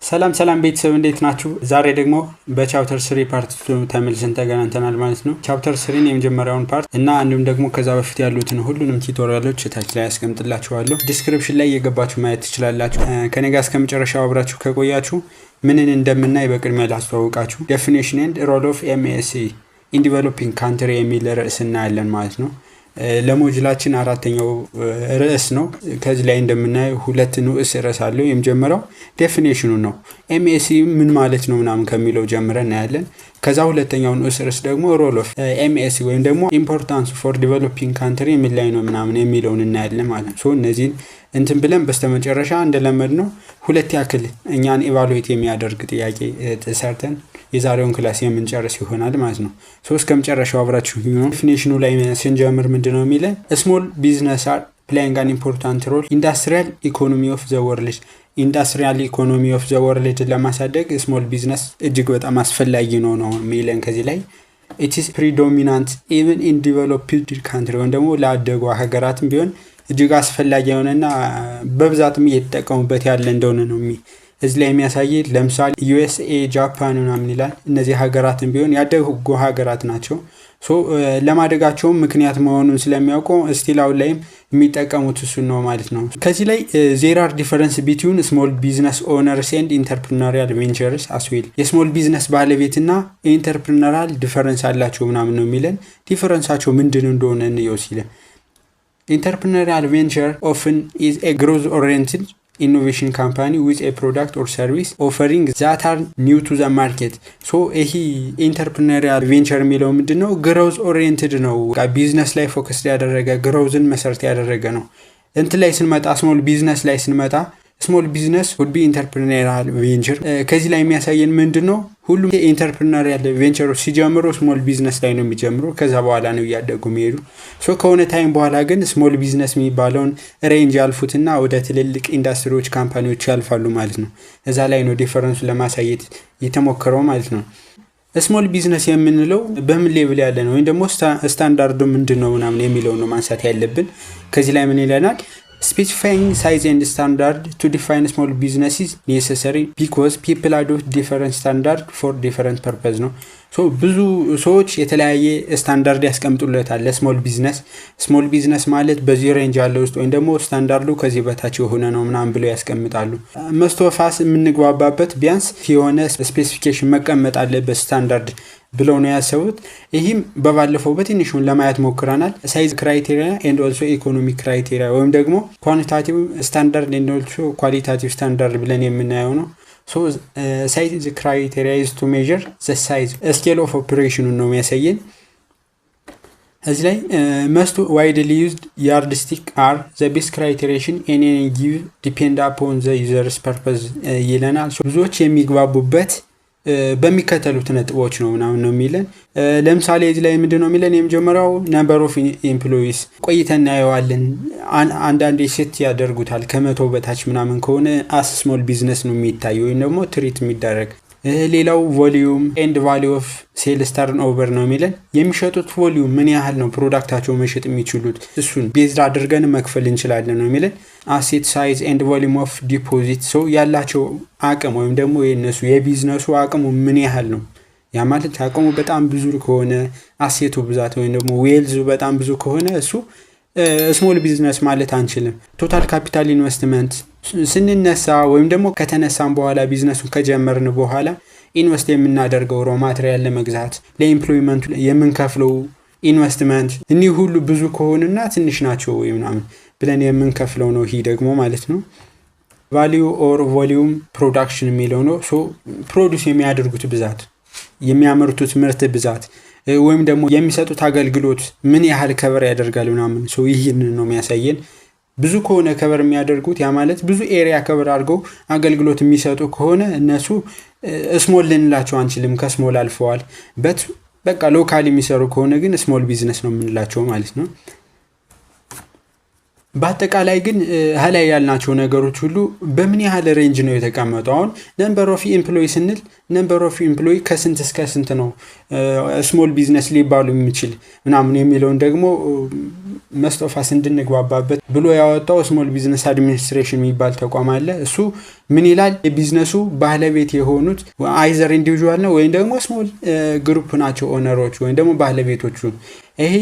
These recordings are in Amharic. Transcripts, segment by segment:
ሰላም ቤተሰብ እንዴት ናችሁ? ዛሬ ደግሞ በቻፕተር 3 ፓርት 2 ተመልሰን ተገናኝተናል ማለት ነው። ቻፕተር 3 የመጀመሪያውን ፓርት እና እንዲሁም ደግሞ ከዛ በፊት ያሉትን ሁሉንም ቱቶሪያሎች ታች ላይ አስቀምጥላችኋለሁ። ዲስክሪፕሽን ላይ እየገባችሁ ማየት ትችላላችሁ። ከኔ ጋር እስከ መጨረሻው አብራችሁ ከቆያችሁ ምንን እንደምናይ በቅድሚያ ላስተዋውቃችሁ። ዴፊኒሽን ኤንድ ሮል ኦፍ ኤምኤስሲ ኢን ዲቨሎፒንግ ካንትሪ የሚል ርዕስ እናያለን ማለት ነው። ለሞጁላችን አራተኛው ርዕስ ነው። ከዚህ ላይ እንደምናየው ሁለት ንዑስ ርዕስ አለው። የመጀመሪያው ዴፊኒሽኑ ነው። ኤምኤስሲ ምን ማለት ነው ምናምን ከሚለው ጀምረን እናያለን። ከዛ ሁለተኛው ንዑስ ርዕስ ደግሞ ሮል ኦፍ ኤምኤስሲ ወይም ደግሞ ኢምፖርታንስ ፎር ዲቨሎፒንግ ካንትሪ ምን ላይ ነው ምናምን የሚለውን እናያለን ማለት ነው። እነዚህን እንትን ብለን በስተመጨረሻ እንደለመድነው ሁለት ያክል እኛን ኢቫሉዌት የሚያደርግ ጥያቄ ተሰርተን የዛሬውን ክላስ የምንጨርስ ይሆናል ማለት ነው። እስከ መጨረሻው አብራችሁ ነው። ዴፊኒሽኑ ላይ ስንጀምር ምንድነው የሚለው? ስሞል ቢዝነስ አር ፕሌይንግ አን ኢምፖርታንት ሮል ኢንዳስትሪያል ኢኮኖሚ ኦፍ ዘ ወርልድ። ኢንዳስትሪያል ኢኮኖሚ ኦፍ ዘ ወርልድ ለማሳደግ ስሞል ቢዝነስ እጅግ በጣም አስፈላጊ ነው የሚለን ከዚህ ላይ it is predominant even in developed country ወይም ደግሞ ላደጉ ሀገራትም ቢሆን እጅግ አስፈላጊ የሆነና በብዛትም እየተጠቀሙበት ያለ እንደሆነ ነው እዚህ ላይ የሚያሳይ። ለምሳሌ ዩኤስኤ፣ ጃፓን ምናምን ይላል። እነዚህ ሀገራትም ቢሆን ያደጉ ሀገራት ናቸው። ለማደጋቸው ምክንያት መሆኑን ስለሚያውቁ ስቲል አሁን ላይም የሚጠቀሙት እሱን ነው ማለት ነው። ከዚህ ላይ there are difference between small business owners and entrepreneurial ventures as well። የስሞል ቢዝነስ ባለቤትና ኢንተርፕረነራል ዲፈረንስ አላቸው ምናምን ነው የሚለን። ዲፈረንሳቸው ምንድን እንደሆነ እንየው ሲል entrepreneurial venture often is a growth oriented innovation company with a product or service offering that are new to the market። ይሄ ኢንተርፕረነሪያል ቬንቸር የሚለው ምንድነው? ግሮዝ ኦሪየንትድ ነው። ቢዝነስ ላይ ፎከስ ያደረገ ግሮዝን መሰረት ያደረገ ነው። እንትን ላይ ስንመጣ ስሞል ቢዝነስ ላይ ስንመጣ ስሞል ቢዝነስ would be entrepreneurial venture። ከዚህ ላይ የሚያሳየን ምንድነው? ሁሉም ኢንተርፕረነሪያል ቬንቸሮች ሲጀምሩ ስሞል ቢዝነስ ላይ ነው የሚጀምሩ። ከዛ በኋላ ነው ያደጉ የሚሄዱ። ከሆነ ታይም በኋላ ግን ስሞል ቢዝነስ የሚባለውን ሬንጅ ያልፉትና ወደ ትልልቅ ኢንዳስትሪዎች ካምፓኒዎች ያልፋሉ ማለት ነው። እዛ ላይ ነው ዲፈረንሱ ለማሳየት የተሞከረው ማለት ነው። ስሞል ቢዝነስ የምንለው በምን ሌቭል ያለ ነው ወይም ደግሞ ስታንዳርዱ ምንድነው ምናምን የሚለው ነው ማንሳት ያለብን። ከዚህ ላይ ምን ይለናል? Specifying size and standard to define small business is necessary because people adopt different standard for different purpose ነው። ብዙ ሰዎች የተለያየ ስታንዳርድ ያስቀምጡለታል ለስሞል ቢዝነስ። ስሞል ቢዝነስ ማለት በዚህ ሬንጅ ያለው ውስጥ ወይም ደግሞ ስታንዳርዱ ከዚህ በታች የሆነ ነው ምናምን ብለው ያስቀምጣሉ። መስተፋስ የምንግባባበት ቢያንስ የሆነ ስፔሲፊኬሽን መቀመጥ አለበት ስታንዳርድ ብለው ነው ያሰቡት። ይህም በባለፈው በትንሹን ለማየት ሞክረናል። ሳይዝ ክራይቴሪያ ኤንድ ኦልሶ ኢኮኖሚክ ክራይቴሪያ ወይም ደግሞ ኳንቲታቲቭ ስታንዳርድ ኤንድ ኦልሶ ኳሊታቲቭ ስታንዳርድ ብለን የምናየው ነው። ሳይዝ ክራይቴሪያ is to measure the size scale of operation ነው የሚያሳየን። እዚህ ላይ most widely used yardstick are the best criteria in any given depend upon the user's purpose ይለናል። ብዙዎች የሚግባቡበት በሚከተሉት ነጥቦች ነው ምናምን ነው የሚለን። ለምሳሌ እዚህ ላይ ምንድነው የሚለን? የመጀመሪያው number of employees ቆይተን እናየዋለን። አንዳንዴ ሴት ያደርጉታል ከመቶ በታች ምናምን ከሆነ as small business ነው የሚታየው ወይም ደግሞ ትሪት የሚደረግ። ሌላው ቮሊዩም ኤንድ ቫልዩ ኦፍ ሴልስ ተርንኦቨር ነው የሚለን። የሚሸጡት ቮሊዩም ምን ያህል ነው ፕሮዳክታቸው መሸጥ የሚችሉት እሱን ቤዝድ አድርገን መክፈል እንችላለን ነው የሚለን። አሴት ሳይዝ ኤንድ ቮሊዩም ኦፍ ዲፖዚት ያላቸው አቅም ወይም ደግሞ የነሱ የቢዝነሱ አቅሙ ምን ያህል ነው። ያ ማለት አቅሙ በጣም ብዙ ከሆነ አሴቱ ብዛት ወይም ደግሞ ዌልዙ በጣም ብዙ ከሆነ እሱ ስሞል ቢዝነስ ማለት አንችልም። ቶታል ካፒታል ኢንቨስትመንት ስንነሳ ወይም ደግሞ ከተነሳን በኋላ ቢዝነሱን ከጀመርን በኋላ ኢንቨስት የምናደርገው ሮ ማቴሪያል ለመግዛት ለኤምፕሎይመንቱ የምንከፍለው ኢንቨስትመንት እኒህ ሁሉ ብዙ ከሆነና ትንሽ ናቸው ወይ ምናምን ብለን የምንከፍለው ነው። ይሄ ደግሞ ማለት ነው ቫልዩ ኦር ቮሊዩም ፕሮዳክሽን የሚለው ነው። ፕሮዲዩስ የሚያደርጉት ብዛት የሚያመርቱት ምርት ብዛት ወይም ደግሞ የሚሰጡት አገልግሎት ምን ያህል ከቨር ያደርጋል ምናምን ይሄን ነው የሚያሳየን። ብዙ ከሆነ ከቨር የሚያደርጉት ያ ማለት ብዙ ኤሪያ ከቨር አድርገው አገልግሎት የሚሰጡ ከሆነ እነሱ ስሞል ልንላቸው አንችልም፣ ከስሞል አልፈዋል። በቃ ሎካል የሚሰሩ ከሆነ ግን ስሞል ቢዝነስ ነው የምንላቸው ማለት ነው። በአጠቃላይ ግን ሀላይ ያልናቸው ነገሮች ሁሉ በምን ያህል ሬንጅ ነው የተቀመጠው? አሁን ነምበር ኦፍ ኤምፕሎይ ስንል ነምበር ኦፍ ኤምፕሎይ ከስንት እስከ ስንት ነው ስሞል ቢዝነስ ሊባሉ የሚችል ምናምን የሚለውን ደግሞ መስጠፋስ እንድንግባባበት ብሎ ያወጣው ስሞል ቢዝነስ አድሚኒስትሬሽን የሚባል ተቋም አለ። እሱ ምን ይላል? የቢዝነሱ ባለቤት የሆኑት አይዘር ኢንዲቪጁዋል ነው ወይም ደግሞ ስሞል ግሩፕ ናቸው ኦነሮች ወይም ደግሞ ባለቤቶቹ። ይሄ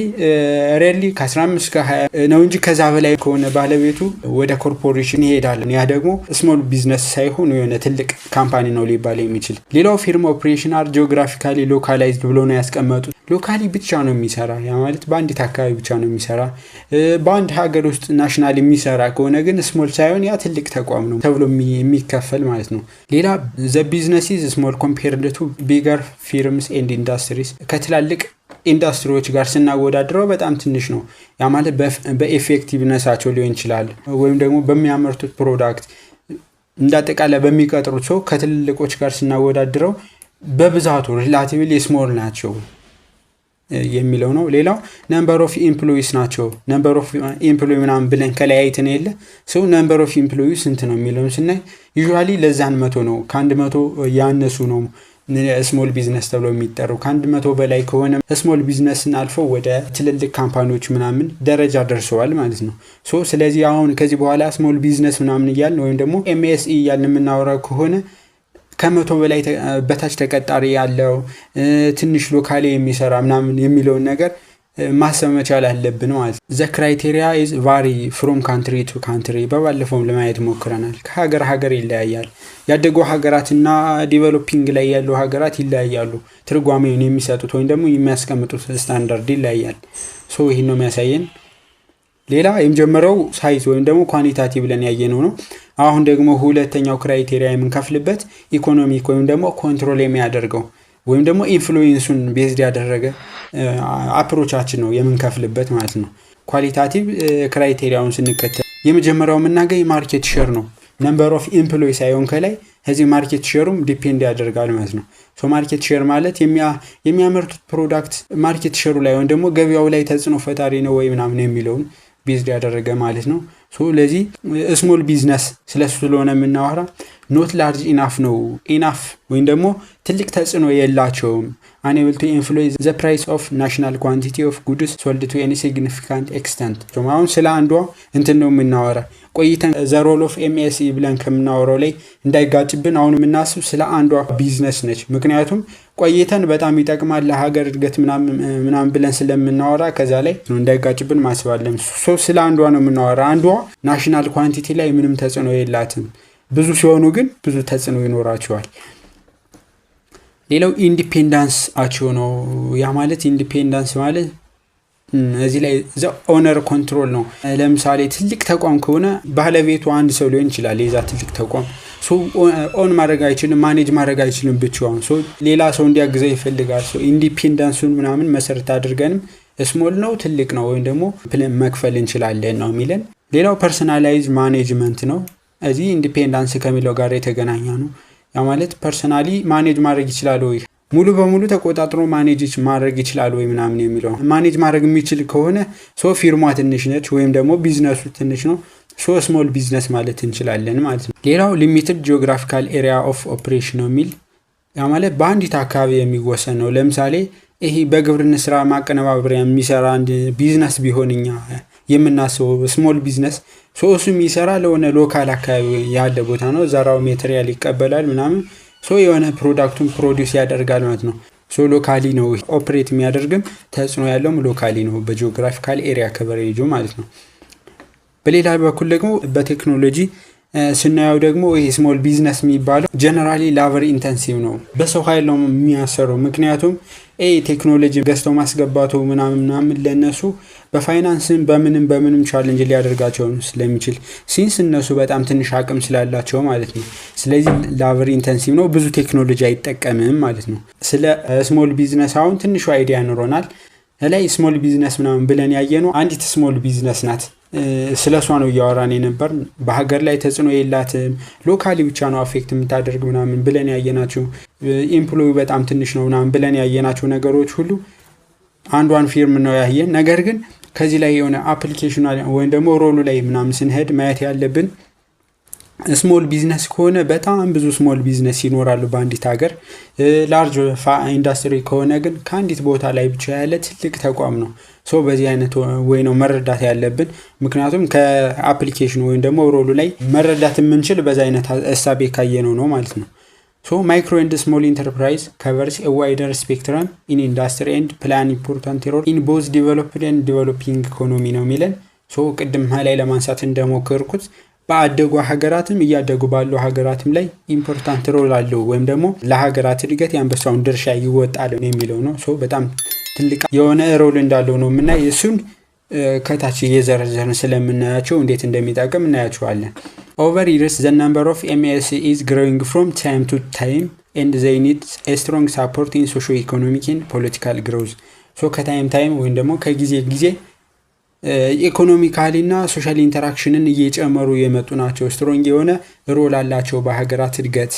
ሬሊ ከ15 ከ20 ነው እንጂ ከዛ በላይ ከሆነ ባለቤቱ ወደ ኮርፖሬሽን ይሄዳል። ያ ደግሞ ስሞል ቢዝነስ ሳይሆን የሆነ ትልቅ ካምፓኒ ነው ሊባል የሚችል። ሌላው ፊርም ኦፕሬሽን አር ጂኦግራፊካሊ ሎካላይዝድ ብሎ ነው ያስቀመጡት። ሎካሊ ብቻ ነው የሚሰራ፣ ያ ማለት በአንዲት አካባቢ ብቻ ነው የሚሰራ። በአንድ ሀገር ውስጥ ናሽናል የሚሰራ ከሆነ ግን ስሞል ሳይሆን ያ ትልቅ ተቋም ነው ተብሎ የሚከፈል ማለት ነው። ሌላ ዘ ቢዝነስ ኢዝ ስሞል ኮምፔርድ ቱ ቢገር ፊርምስ ኤንድ ኢንዱስትሪስ፣ ከትላልቅ ኢንዱስትሪዎች ጋር ስናወዳድረው በጣም ትንሽ ነው። ያ ማለት በኤፌክቲቭነሳቸው ሊሆን ይችላል ወይም ደግሞ በሚያመርቱት ፕሮዳክት እንዳጠቃላይ በሚቀጥሩት ሰው ከትልልቆች ጋር ስናወዳድረው በብዛቱ ሪላቲቭሊ ስሞል ናቸው የሚለው ነው። ሌላው ነምበር ኦፍ ኤምፕሎይስ ናቸው። ነምበር ኦፍ ኤምፕሎይ ምናምን ብለን ከለያይተን የለ ሰው ነምበር ኦፍ ኤምፕሎይስ ስንት ነው የሚለውን ስናይ ዩዥዋሊ ለዛን 100 ነው። ከ100 ያነሱ ነው ስሞል ቢዝነስ ተብሎ የሚጠሩ። ከ100 በላይ ከሆነ ስሞል ቢዝነስን አልፎ ወደ ትልልቅ ካምፓኒዎች ምናምን ደረጃ ደርሰዋል ማለት ነው። ስለዚህ አሁን ከዚህ በኋላ ስሞል ቢዝነስ ምናምን እያልን ወይም ደግሞ ኤምኤስኢ እያልን የምናወራው ከሆነ ከ100 በላይ በታች ተቀጣሪ ያለው ትንሽ ሎካሊ የሚሰራ ምናምን የሚለውን ነገር ማሰብ መቻል አለብን ማለት ነው። ዘ ክራይቴሪያ ኢዝ ቫሪ ፍሮም ካንትሪ ቱ ካንትሪ። በባለፈውም ለማየት ሞክረናል። ከሀገር ይለያያል። ያደጉ ሀገራትና ዲቨሎፒንግ ላይ ያሉ ሀገራት ይለያያሉ። ትርጓሜውን የሚሰጡት ወይም ደግሞ የሚያስቀምጡት ስታንዳርድ ይለያያል። ይሄን ነው የሚያሳየን። ሌላ የመጀመሪያው ሳይዝ ወይም ደግሞ ኳንቲታቲቭ ብለን ያየነው ነው። አሁን ደግሞ ሁለተኛው ክራይቴሪያ የምንከፍልበት ኢኮኖሚክ ወይም ደግሞ ኮንትሮል የሚያደርገው ወይም ደግሞ ኢንፍሉዌንሱን ቤዝድ ያደረገ አፕሮቻችን ነው የምንከፍልበት ማለት ነው። ኳሊታቲቭ ክራይቴሪያውን ስንከተል የመጀመሪያው የምናገኝ ማርኬት ሼር ነው። ነምበር ኦፍ ኤምፕሎይ ሳይሆን ከላይ እዚህ ማርኬት ሼሩም ዲፔንድ ያደርጋል ማለት ነው። ማርኬት ሼር ማለት የሚያመርቱት ፕሮዳክት ማርኬት ሼሩ ላይ ወይም ደግሞ ገበያው ላይ ተጽዕኖ ፈጣሪ ነው ወይ ምናምን የሚለውን ቤዝድ ያደረገ ማለት ነው። ለዚህ ስሞል ቢዝነስ ስለሆነ የምናወራ ኖት ላርጅ ኢናፍ ነው። ኢናፍ ወይም ደግሞ ትልቅ ተጽዕኖ የላቸውም። unable to influence the price of national quantity of goods sold to any significant extent። አሁን ስለ አንዷ እንትን ነው የምናወራ። ቆይተን the role of MSE ብለን ከምናወራው ላይ እንዳይጋጭብን አሁን የምናስብ ስለ አንዷ ቢዝነስ ነች። ምክንያቱም ቆይተን በጣም ይጠቅማል ለሀገር እድገት ምናምን ብለን ስለምናወራ ከዛ ላይ እንዳይጋጭብን ማስባለን። ስለ አንዷ ነው የምናወራ። አንዷ ናሽናል ኳንቲቲ ላይ ምንም ተጽዕኖ የላትም። ብዙ ሲሆኑ ግን ብዙ ተጽዕኖ ይኖራቸዋል። ሌላው ኢንዲፔንዳንስ አቸው ነው። ያ ማለት ኢንዲፔንዳንስ ማለት እዚህ ላይ ዘ ኦነር ኮንትሮል ነው። ለምሳሌ ትልቅ ተቋም ከሆነ ባለቤቱ አንድ ሰው ሊሆን ይችላል። የዛ ትልቅ ተቋም ኦን ማድረግ አይችልም፣ ማኔጅ ማድረግ አይችልም ብቻውን። ሌላ ሰው እንዲያግዘው ይፈልጋል። ኢንዲፔንዳንሱን ምናምን መሰረት አድርገንም ስሞል ነው ትልቅ ነው ወይም ደግሞ መክፈል እንችላለን ነው የሚለን። ሌላው ፐርሰናላይዝ ማኔጅመንት ነው። እዚህ ኢንዲፔንዳንስ ከሚለው ጋር የተገናኘ ነው። ያ ማለት ፐርሰናሊ ማኔጅ ማድረግ ይችላል ወይ ሙሉ በሙሉ ተቆጣጥሮ ማኔጅ ማድረግ ይችላል ወይ ምናምን የሚለው። ማኔጅ ማድረግ የሚችል ከሆነ ፊርማ ትንሽ ነች ወይም ደግሞ ቢዝነሱ ትንሽ ነው። ስሞል ቢዝነስ ማለት እንችላለን ማለት ነው። ሌላው ሊሚትድ ጂኦግራፊካል ኤሪያ ኦፍ ኦፕሬሽን ነው የሚል። ያ ማለት በአንዲት አካባቢ የሚወሰን ነው። ለምሳሌ ይሄ በግብርና ስራ ማቀነባበሪያ የሚሰራ አንድ ቢዝነስ ቢሆንኛ የምናስበው ስሞል ቢዝነስ እሱ የሚሰራ ለሆነ ሎካል አካባቢ ያለ ቦታ ነው። ዘራው ሜቴሪያል ይቀበላል ምናምን የሆነ ፕሮዳክቱን ፕሮዲውስ ያደርጋል ማለት ነው። ሎካሊ ነው ኦፕሬት የሚያደርግም ተጽዕኖ ያለውም ሎካሊ ነው በጂኦግራፊካል ኤሪያ ከቨሬጁ ማለት ነው። በሌላ በኩል ደግሞ በቴክኖሎጂ ስናየው ደግሞ ይሄ ስሞል ቢዝነስ የሚባለው ጀነራሊ ላቨር ኢንተንሲቭ ነው። በሰው ኃይል ነው የሚያሰረው። ምክንያቱም ቴክኖሎጂ ገዝተው ማስገባቱ ምናምን ለነሱ በፋይናንስም በምንም ቻሌንጅ ሊያደርጋቸው ስለሚችል ሲንስ እነሱ በጣም ትንሽ አቅም ስላላቸው ማለት ነው። ስለዚህ ላቨር ኢንተንሲቭ ነው፣ ብዙ ቴክኖሎጂ አይጠቀምም ማለት ነው። ስለ ስሞል ቢዝነስ አሁን ትንሹ አይዲያ ኖሮናል። ላይ ስሞል ቢዝነስ ምናምን ብለን ያየነው አንዲት ስሞል ቢዝነስ ናት። ስለሷ ነው እያወራን የነበር። በሀገር ላይ ተጽዕኖ የላትም፣ ሎካሊ ብቻ ነው አፌክት የምታደርግ ምናምን ብለን ያየናቸው፣ ኤምፕሎይ በጣም ትንሽ ነው ምናምን ብለን ያየናቸው ነገሮች ሁሉ አንዷን ፊርም ነው ያየን። ነገር ግን ከዚህ ላይ የሆነ አፕሊኬሽን ወይም ደግሞ ሮሉ ላይ ምናምን ስንሄድ ማየት ያለብን ስሞል ቢዝነስ ከሆነ በጣም ብዙ ስሞል ቢዝነስ ይኖራሉ በአንዲት ሀገር። ላርጅ ኢንዱስትሪ ከሆነ ግን ከአንዲት ቦታ ላይ ብቻ ያለ ትልቅ ተቋም ነው። ሶ በዚህ አይነት ወይ ነው መረዳት ያለብን። ምክንያቱም ከአፕሊኬሽን ወይም ደግሞ ሮሉ ላይ መረዳት የምንችል በዛ አይነት እሳቤ ካየነው ነው ማለት ነው። ሶ ማይክሮ ኤንድ ስሞል ኢንተርፕራይዝ ከቨርስ ኤ ዋይደር ስፔክትረም ኢን ኢንዱስትሪ ኤንድ ፕላን ኢምፖርታንት ሮል ኢን ቦዝ ዲቨሎፕድ ኤንድ ዲቨሎፒንግ ኢኮኖሚ ነው የሚለን። ሶ ቅድም ላይ ለማንሳት እንደሞከርኩት በአደጉ ሀገራትም እያደጉ ባሉ ሀገራትም ላይ ኢምፖርታንት ሮል አለው ወይም ደግሞ ለሀገራት እድገት የአንበሳውን ድርሻ ይወጣል የሚለው ነው። ሶ በጣም ትልቅ የሆነ ሮል እንዳለው ነው የምናይ። እሱን ከታች እየዘረዘርን ስለምናያቸው እንዴት እንደሚጠቅም እናያቸዋለን። ኦቨር ይርስ ዘ ነምበር ኦፍ ኤምኤስኢ ኢዝ ግሮዊንግ ፍሮም ታይም ቱ ታይም ኤንድ ዘይ ኒድ ኤ ስትሮንግ ሳፖርት ኢን ሶሾ ኢኮኖሚክ ኤንድ ፖለቲካል ግሮዝ። ሶ ከታይም ታይም ወይም ደግሞ ከጊዜ ጊዜ ኢኮኖሚካሊ እና ሶሻል ኢንተራክሽንን እየጨመሩ የመጡ ናቸው። ስትሮንግ የሆነ ሮል አላቸው በሀገራት እድገት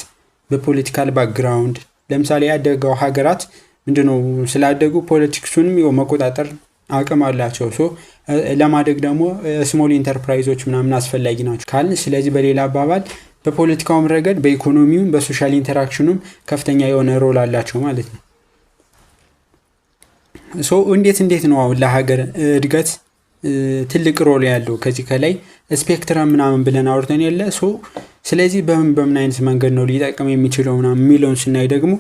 በፖለቲካል ባክግራውንድ። ለምሳሌ ያደገው ሀገራት ምንድነው ስላደጉ ፖለቲክሱንም መቆጣጠር አቅም አላቸው። ሶ ለማደግ ደግሞ ስሞል ኢንተርፕራይዞች ምናምን አስፈላጊ ናቸው ካልን፣ ስለዚህ በሌላ አባባል በፖለቲካውም ረገድ በኢኮኖሚውም በሶሻል ኢንተራክሽኑም ከፍተኛ የሆነ ሮል አላቸው ማለት ነው። ሶ እንዴት ነው አሁን ለሀገር እድገት ትልቅ ሮል ያለው? ከዚህ ከላይ ስፔክትረም ምናምን ብለን አውርተን የለ። ሶ ስለዚህ በምን አይነት መንገድ ነው ሊጠቅም የሚችለው ምናምን የሚለውን ስናይ ደግሞ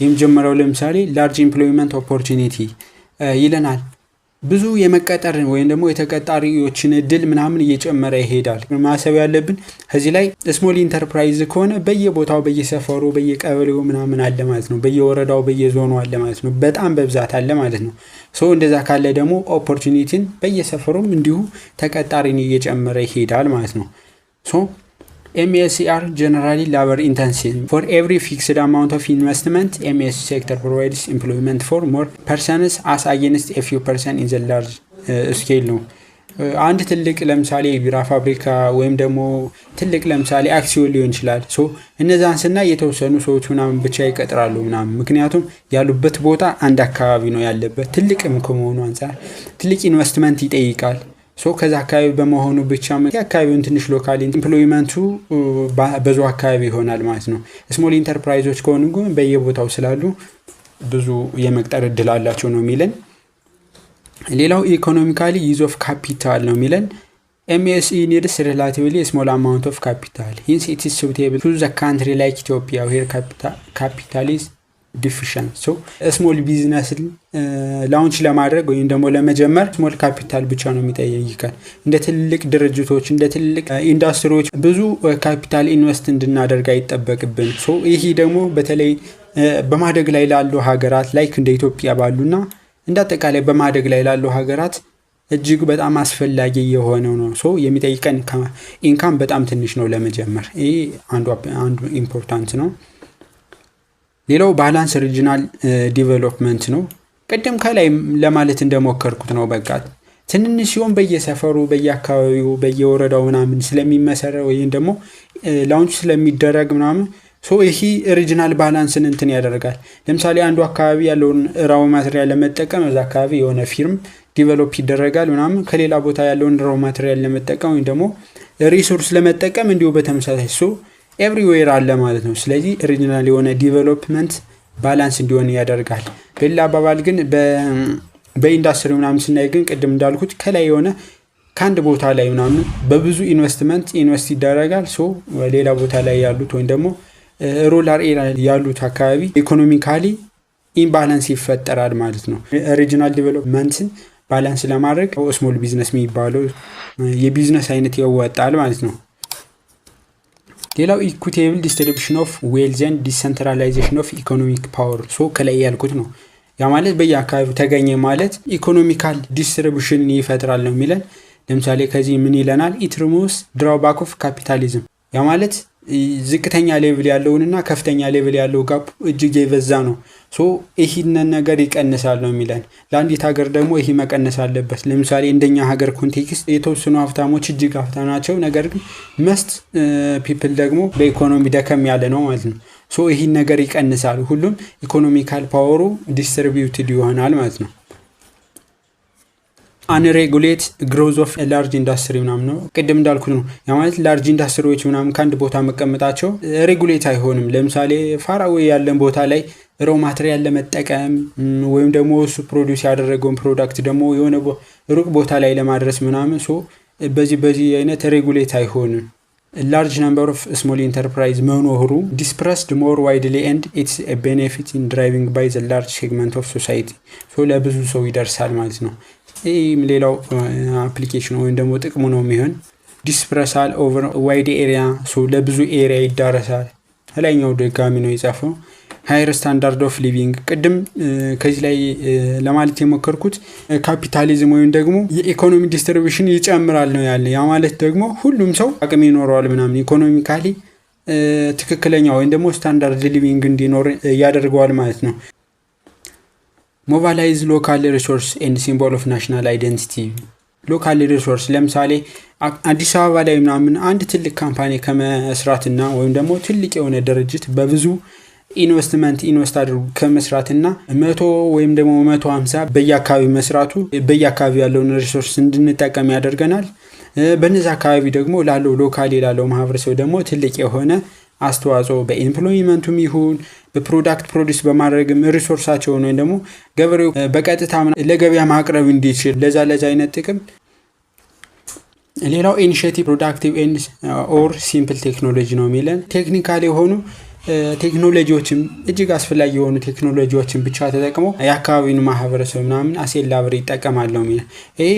የመጀመሪያው ለምሳሌ ላርጅ ኢምፕሎይመንት ኦፖርቹኒቲ ይለናል። ብዙ የመቀጠር ወይም ደግሞ የተቀጣሪዎችን እድል ምናምን እየጨመረ ይሄዳል። ማሰብ ያለብን ከዚህ ላይ ስሞል ኢንተርፕራይዝ ከሆነ በየቦታው በየሰፈሩ በየቀበሌው ምናምን አለ ማለት ነው። በየወረዳው በየዞኑ አለ ማለት ነው። በጣም በብዛት አለ ማለት ነው። ሶ እንደዛ ካለ ደግሞ ኦፖርቹኒቲን በየሰፈሩም እንዲሁ ተቀጣሪን እየጨመረ ይሄዳል ማለት ነው። ሶ MSE are generally labor intensive. For every fixed amount of investment, MSE sector provides employment for more persons as against a few percent in the large scale ነው። አንድ ትልቅ ለምሳሌ ቢራ ፋብሪካ ወይም ደግሞ ትልቅ ለምሳሌ አክሲዮን ሊሆን ይችላል። ሶ እነዛን ስናይ የተወሰኑ ሰዎች ምናምን ብቻ ይቀጥራሉ ምናምን፣ ምክንያቱም ያሉበት ቦታ አንድ አካባቢ ነው ያለበት። ትልቅም ከመሆኑ አንፃር ትልቅ ኢንቨስትመንት ይጠይቃል። ሶ ከዛ አካባቢ በመሆኑ ብቻ የአካባቢውን ትንሽ ሎካል ኢምፕሎይመንቱ በዙ አካባቢ ይሆናል ማለት ነው። ስሞል ኢንተርፕራይዞች ከሆኑ ግን በየቦታው ስላሉ ብዙ የመቅጠር እድል አላቸው ነው የሚለን። ሌላው ኢኮኖሚካሊ ዩዝ ኦፍ ካፒታል ነው የሚለን። MSE needs relatively small amount of capital. Hence it is suitable to the country like Ethiopia where capital is ዲፊሽንት። ሶ ስሞል ቢዝነስ ላውንች ለማድረግ ወይም ደግሞ ለመጀመር ስሞል ካፒታል ብቻ ነው የሚጠይቀን። እንደ ትልቅ ድርጅቶች እንደ ትልቅ ኢንዱስትሪዎች ብዙ ካፒታል ኢንቨስት እንድናደርግ አይጠበቅብን። ሶ ይሄ ደግሞ በተለይ በማደግ ላይ ላሉ ሀገራት ላይክ እንደ ኢትዮጵያ ባሉና እንደ አጠቃላይ በማደግ ላይ ላሉ ሀገራት እጅግ በጣም አስፈላጊ የሆነው ነው። ሶ የሚጠይቀን ኢንካም በጣም ትንሽ ነው ለመጀመር። ይሄ አንዱ ኢምፖርታንት ነው። ሌላው ባላንስ ሪጂናል ዲቨሎፕመንት ነው። ቀደም ከላይ ለማለት እንደሞከርኩት ነው። በቃ ትንንሽ ሲሆን በየሰፈሩ በየአካባቢው በየወረዳው ምናምን ስለሚመሰረ ወይም ደግሞ ላውንች ስለሚደረግ ምናምን ሶ ይሄ ሪጂናል ባላንስን እንትን ያደርጋል። ለምሳሌ አንዱ አካባቢ ያለውን ራው ማቴሪያል ለመጠቀም እዛ አካባቢ የሆነ ፊርም ዲቨሎፕ ይደረጋል ምናምን፣ ከሌላ ቦታ ያለውን ራው ማቴሪያል ለመጠቀም ወይም ደግሞ ሪሶርስ ለመጠቀም እንዲሁ በተመሳሳይ ሶ ኤቭሪዌር አለ ማለት ነው። ስለዚህ ሪጂናል የሆነ ዲቨሎፕመንት ባላንስ እንዲሆን ያደርጋል። በሌላ አባባል ግን በኢንዱስትሪ ምናምን ስናይ ግን ቅድም እንዳልኩት ከላይ የሆነ ከአንድ ቦታ ላይ ምናምን በብዙ ኢንቨስት ይደረጋል። ሶ ሌላ ቦታ ላይ ያሉት ወይም ደግሞ ሩራል ኤሪያ ያሉት አካባቢ ኢኮኖሚካሊ ኢምባላንስ ይፈጠራል ማለት ነው። ሪጂናል ዲቨሎፕመንትን ባላንስ ለማድረግ ስሞል ቢዝነስ የሚባለው የቢዝነስ አይነት ያወጣል ማለት ነው። ሌላው ኢኩዊቴብል ዲስትሪቢዩሽን ኦፍ ዌልዝ ኤንድ ዲሰንትራላይዜሽን ኦፍ ኢኮኖሚክ ፓወር። ሶ ከላይ ያልኩት ነው። ያ ማለት በየአካባቢው ተገኘ ማለት ኢኮኖሚካል ዲስትሪቢዩሽን ይፈጥራል ነው የሚለን። ለምሳሌ ከዚህ ምን ይለናል? ኢት ሪሙቭስ ድራውባክ ኦፍ ካፒታሊዝም። ያ ማለት ዝቅተኛ ሌቭል ያለውንና ከፍተኛ ሌቭል ያለው ጋፕ እጅግ የበዛ ነው። ሶ ይህንን ነገር ይቀንሳል ነው የሚለን። ለአንዲት ሀገር ደግሞ ይህ መቀነስ አለበት። ለምሳሌ እንደኛ ሀገር ኮንቴክስት የተወሰኑ ሀብታሞች እጅግ ሀብታም ናቸው፣ ነገር ግን መስት ፒፕል ደግሞ በኢኮኖሚ ደከም ያለ ነው ማለት ነው። ሶ ይህን ነገር ይቀንሳል። ሁሉም ኢኮኖሚካል ፓወሩ ዲስትሪቢዩትድ ይሆናል ማለት ነው። አንሬጉሌት ግሮዝ ኦፍ ላርጅ ኢንዱስትሪ ምናምን ነው። ቅድም እንዳልኩት ነው ያ ማለት ላርጅ ኢንዱስትሪዎች ምናምን ከአንድ ቦታ መቀመጣቸው ሬጉሌት አይሆንም። ለምሳሌ ፋራዌ ያለን ቦታ ላይ ሮ ማቴሪያል ለመጠቀም ወይም ደግሞ እሱ ፕሮዲዩስ ያደረገውን ፕሮዳክት ደግሞ የሆነ ሩቅ ቦታ ላይ ለማድረስ ምናምን በዚህ አይነት ሬጉሌት አይሆንም። ላርጅ ነምበር ኦፍ ስሞል ኢንተርፕራይዝ መኖሩ ዲስፕረስድ ሞር ዋይድሊ ኤንድ ኢትስ ኤ ቤኔፊት ኢን ድራይቪንግ ባይ ዘ ላርጅ ሴግመንት ኦፍ ሶሳይቲ ለብዙ ሰው ይደርሳል ማለት ነው። ይህም ሌላው አፕሊኬሽን ወይም ደግሞ ጥቅሙ ነው የሚሆን። ዲስፕረሳል ኦቨር ዋይድ ኤሪያ ለብዙ ኤሪያ ይዳረሳል። ላይኛው ደጋሚ ነው የጻፈው። ሃየር ስታንዳርድ ኦፍ ሊቪንግ ቅድም ከዚህ ላይ ለማለት የሞከርኩት ካፒታሊዝም ወይም ደግሞ የኢኮኖሚ ዲስትሪቢዩሽን ይጨምራል ነው ያለ። ያ ማለት ደግሞ ሁሉም ሰው አቅም ይኖረዋል ምናምን ኢኮኖሚካሊ ትክክለኛ ወይም ደግሞ ስታንዳርድ ሊቪንግ እንዲኖር ያደርገዋል ማለት ነው። ሞባላይዝ ሎካል ሪሶርስ ኤንድ ሲምቦል ኦፍ ናሽናል አይደንቲቲ። ሎካል ሪሶርስ ለምሳሌ አዲስ አበባ ላይ ምናምን አንድ ትልቅ ካምፓኒ ከመስራትና ወይም ደግሞ ትልቅ የሆነ ድርጅት በብዙ ኢንቨስት አድርጉ ከመስራትና 100 ወይም ደግሞ 150 በየአካባቢ መስራቱ በየአካባቢ ያለውን ሪሶርስ እንድንጠቀም ያደርገናል። በነዛ አካባቢ ደግሞ ላለው ሎካሊ ላለው ማህበረሰብ ደግሞ ትልቅ የሆነ አስተዋጽኦ በኢምፕሎይመንቱም ይሁን በፕሮዳክት ፕሮዲዩስ በማድረግም ሪሶርሳቸውን ወይም ደግሞ ገበሬው በቀጥታ ለገበያ ማቅረብ እንዲችል ለዛ አይነት ጥቅም። ሌላው ኢኒሺየቲቭ ፕሮዳክቲቭ ኤንድ ኦር ሲምፕል ቴክኖሎጂ ነው የሚለን። ቴክኒካሊ የሆኑ ቴክኖሎጂዎችን እጅግ አስፈላጊ የሆኑ ቴክኖሎጂዎችን ብቻ ተጠቅሞ የአካባቢውን ማህበረሰብ ምናምን አሴላብር ይጠቀማል ነው የሚለን። ይሄ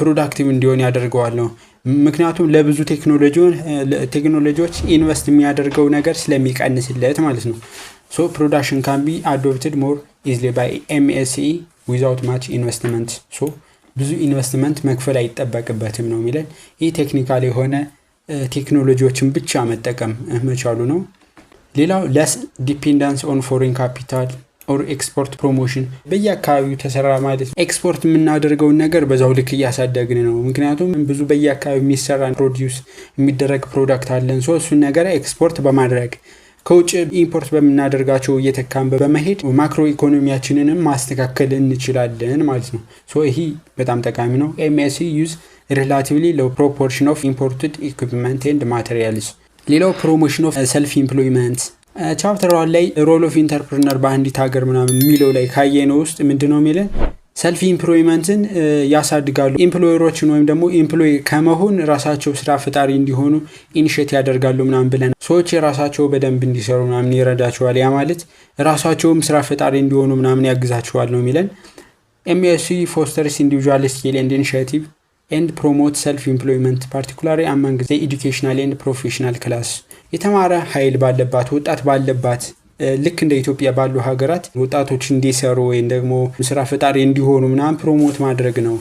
ፕሮዳክቲቭ እንዲሆን ያደርገዋል ነው። ምክንያቱም ለብዙ ቴክኖሎጂዎች ኢንቨስት የሚያደርገው ነገር ስለሚቀንስለት ማለት ነው። ፕሮዳክሽን ካን ቢ አዶፕትድ ሞር ኢዝሊ ባይ ኤምኤስኢ ዊዛውት ማች ኢንቨስትመንት። ብዙ ኢንቨስትመንት መክፈል አይጠበቅበትም ነው የሚለን። ይህ ቴክኒካል የሆነ ቴክኖሎጂዎችን ብቻ መጠቀም መቻሉ ነው። ሌላው ለስ ዲፔንዳንስ ኦን ፎሬን ካፒታል ኦር ኤክስፖርት ፕሮሞሽን። በየአካባቢው ተሰራ ማለት ኤክስፖርት የምናደርገውን ነገር በዛው ልክ እያሳደግን ነው። ምክንያቱም ብዙ በየአካባቢው የሚሰራ ፕሮዲዩስ የሚደረግ ፕሮዳክት አለን። እሱን ነገር ኤክስፖርት በማድረግ ከውጭ ኢምፖርት በምናደርጋቸው እየተካን በመሄድ ማክሮ ኢኮኖሚያችንንም ማስተካከል እንችላለን ማለት ነው። ይሄ በጣም ጠቃሚ ነው። ኤምኤስኢ ዩዝ ሪላቲቭሊ ሎው ፕሮፖርሽን ኦፍ ኢምፖርትድ ኢኩዊፕመንት ኤንድ ማቴሪያልስ። ሌላው ፕሮሞሽን ኦፍ ሰልፍ ኢምፕሎይመንት ቻፕተር 1 ላይ ሮል ኦፍ ኢንተርፕረነር በአንዲት ሀገር ምናምን የሚለው ላይ ካየነው ውስጥ ምንድነው የሚለን ሰልፍ ኢምፕሎይመንትን ያሳድጋሉ። ኢምፕሎየሮችን ወይም ደግሞ ኢምፕሎይ ከመሆን ራሳቸው ስራ ፈጣሪ እንዲሆኑ ኢኒሼት ያደርጋሉ ምናምን ብለን ሰዎች የራሳቸው በደንብ እንዲሰሩ ምናምን ይረዳቸዋል። ያ ማለት ራሳቸውም ስራ ፈጣሪ እንዲሆኑ ምናምን ያግዛቸዋል ነው የሚለን። ኤምኤስኢ ፎስተርስ ኢንዲቪጁዋል ስኪል ኤንድ ኢኒሺዬቲቭ ኤንድ ፕሮሞት ሰልፍ ኢምፕሎይመንት ፓርቲኩላሪ አማንግ ዘ ኤዱኬሽናል ኤንድ ፕሮፌሽናል ክላስ። የተማረ ኃይል ባለባት ወጣት ባለባት ልክ እንደ ኢትዮጵያ ባሉ ሀገራት ወጣቶች እንዲሰሩ ወይም ደግሞ ስራ ፈጣሪ እንዲሆኑ ምናምን ፕሮሞት ማድረግ ነው።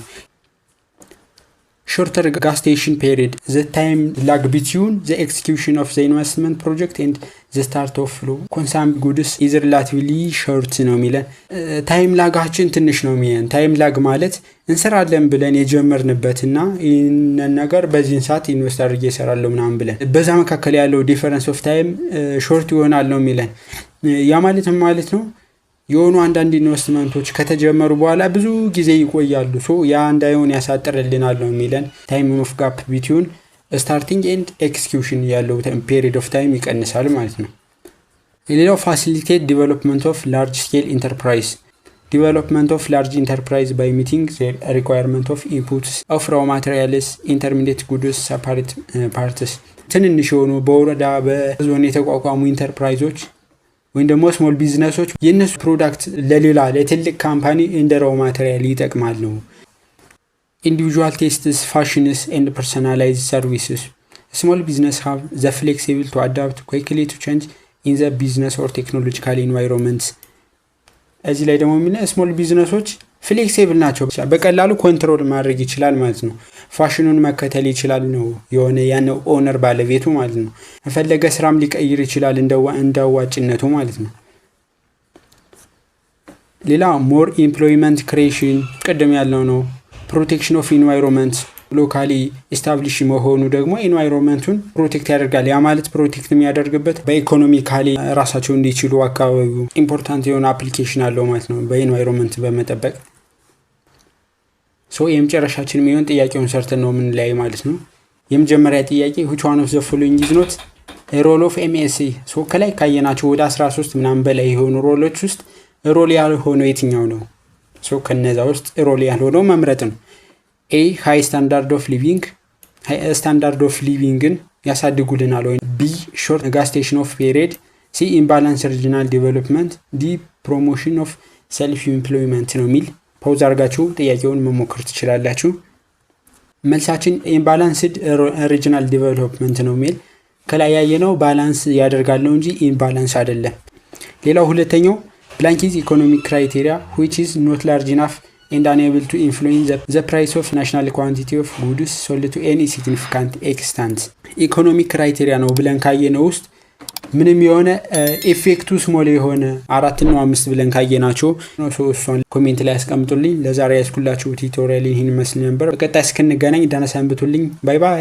ሾርተር ጋስቴሽን ፔሪድ ዘ ታይም ላግ ቢትዊን ዘ ኤክስኪዩሽን ኦፍ ዘ ኢንቨስትመንት ፕሮጀክት ኤንድ ዘ ስታርት ኦፍ ፍሎ ኮንሳም ጉድስ ኢዝ ሪላቲቭሊ ሾርት ነው የሚለን። ታይም ላጋችን ትንሽ ነው የሚለን። ታይም ላግ ማለት እንሰራለን ብለን የጀመርንበትና ይህንን ነገር በዚህን ሰዓት ኢንቨስት አድርጌ እሰራለሁ ምናምን ብለን በዛ መካከል ያለው ዲፈረንስ ኦፍ ታይም ሾርት ይሆናል ነው የሚለን። ያ ማለት ነው የሆኑ አንዳንድ ኢንቨስትመንቶች ከተጀመሩ በኋላ ብዙ ጊዜ ይቆያሉ። ያ እንዳይሆን ያሳጥርልናል ነው የሚለን። ታይም ኦፍ ጋፕ ቢትዊን ስታርቲንግ ኤንድ ኤክስኪዩሽን ያለው ፔሪድ ኦፍ ታይም ይቀንሳል ማለት ነው። ሌላው ፋሲሊቴት ዲቨሎፕመንት ኦፍ ላርጅ ስኬል ኢንተርፕራይዝ ዲቨሎፕመንት ኦፍ ላርጅ ኢንተርፕራይዝ ባይ ሚቲንግ ዘ ሪኳየርመንት ኦፍ ኢንፑትስ ኦፍ ራው ማቴሪያልስ ኢንተርሚዲየት ጉድስ ሰፓሬት ፓርትስ። ትንንሽ የሆኑ በወረዳ በዞን የተቋቋሙ ኢንተርፕራይዞች ወይም ደግሞ ስሞል ቢዝነሶች የነሱ ፕሮዳክት ለሌላ ለትልቅ ካምፓኒ እንደ ራው ማቴሪያል ይጠቅማል ነው። ኢንዲቪጁዋል ቴስትስ ፋሽንስ ኤንድ ፐርሰናላይዝድ ሰርቪስስ ስሞል ቢዝነስ ሃቭ ዘ ፍሌክሲብል ቱ አዳፕት ኩዊክሊ ቱ ቼንጅ ኢን ዘ ቢዝነስ ኦር ቴክኖሎጂካል ኢንቫይሮንመንት። እዚህ ላይ ደግሞ ስሞል ቢዝነሶች ፍሌክሲብል ናቸው። በቀላሉ ኮንትሮል ማድረግ ይችላል ማለት ነው። ፋሽኑን መከተል ይችላል ነው የሆነ ያን ኦነር ባለቤቱ ማለት ነው። ፈለገ ስራም ሊቀይር ይችላል እንዳዋጭነቱ ማለት ነው። ሌላ ሞር ኢምፕሎይመንት ክሬሽን ቅድም ያለው ነው። ፕሮቴክሽን ኦፍ ኢንቫይሮንመንት ሎካሊ ኤስታብሊሽ መሆኑ ደግሞ ኢንቫይሮንመንቱን ፕሮቴክት ያደርጋል። ያ ማለት ፕሮቴክት የሚያደርግበት በኢኮኖሚካሊ ራሳቸው እንዲችሉ አካባቢው ኢምፖርታንት የሆነ አፕሊኬሽን አለው ማለት ነው በኢንቫይሮንመንት በመጠበቅ። ሶ የመጨረሻችን የሚሆን ጥያቄውን ሰርተን ነው ምን ላይ ማለት ነው። የመጀመሪያ ጥያቄ which one of the following is not a role of MSc ሶ ከላይ ካየናቸው ወደ 13 ምናምን በላይ የሆኑ ሮሎች ውስጥ ሮል ያልሆነው የትኛው ነው? ሶ ከነዛ ውስጥ ሮል ያልሆነው መምረጥ ነው። A high standard of living standard of living ያሳድጉልናል ወይ? B short gestation of period C imbalance regional development D promotion of self employment ነው የሚል ፓውዝ አድርጋችሁ ጥያቄውን መሞከር ትችላላችሁ። መልሳችን ኢምባላንስድ ሪጂናል ዲቨሎፕመንት ነው የሚል ከላይ ያየነው ባላንስ ያደርጋል ነው እንጂ ኢምባላንስ አይደለም። ሌላው ሁለተኛው ብላንኪዝ ኢኮኖሚክ ክራይቴሪያ which is not large enough and unable to influence the price of national quantity of goods sold to any significant extent ኢኮኖሚክ ክራይቴሪያ ነው ብለን ካየነው ውስጥ ምንም የሆነ ኢፌክቱ ስሞል የሆነ 4 እና 5 ብለን ካየናቸው ነው። እሷን ኮሜንት ላይ አስቀምጡልኝ። ለዛሬ ያስኩላችሁ ቲዩቶሪያል ይሄን መስል ነበር። በቀጣይ እስክንገናኝ ደህና ሰንብቱልኝ። ባይ ባይ።